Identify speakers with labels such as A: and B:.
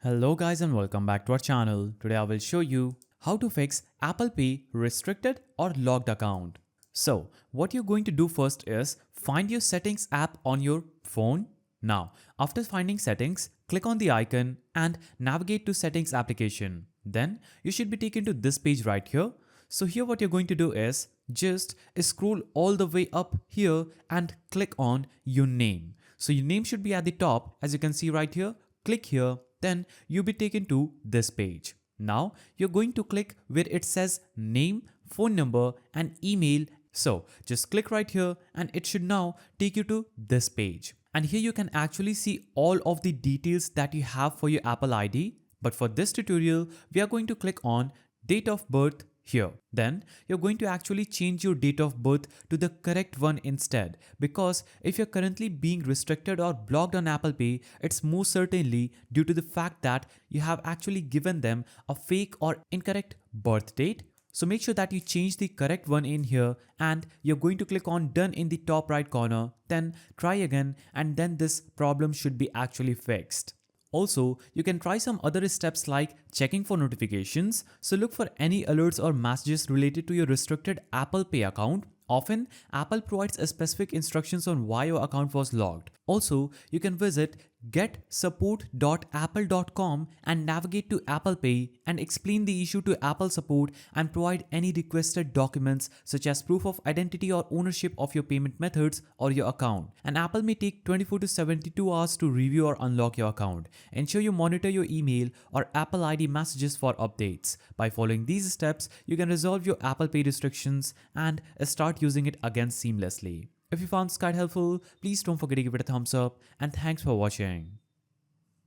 A: Hello guys and welcome back to our channel. Today I will show you how to fix Apple Pay restricted or locked account. So what you're going to do first is find your settings app on your phone. Now after finding settings, click on the icon and navigate to settings application. Then you should be taken to this page right here. So here what you're going to do is just scroll all the way up here and click on your name. So your name should be at the top as you can see right here. Click here, then you'll be taken to this page. Now you're going to click where it says name, phone number and email. So just click right here and it should now take you to this page. And here you can actually see all of the details that you have for your Apple ID. But for this tutorial, we are going to click on date of birth here. Then you're going to actually change your date of birth to the correct one instead, because if you're currently being restricted or blocked on Apple Pay, it's most certainly due to the fact that you have actually given them a fake or incorrect birth date. So make sure that you change the correct one in here and you're going to click on done in the top right corner, then try again, and then this problem should be actually fixed. Also, you can try some other steps like checking for notifications. So look for any alerts or messages related to your restricted Apple Pay account. Often, Apple provides a specific instructions on why your account was locked. Also, you can visit getsupport.apple.com and navigate to Apple Pay and explain the issue to Apple support and provide any requested documents such as proof of identity or ownership of your payment methods or your account. And Apple may take 24 to 72 hours to review or unlock your account. Ensure you monitor your email or Apple ID messages for updates. By following these steps, you can resolve your Apple Pay restrictions and start using it again seamlessly. If you found this guide helpful, please don't forget to give it a thumbs up and thanks for watching.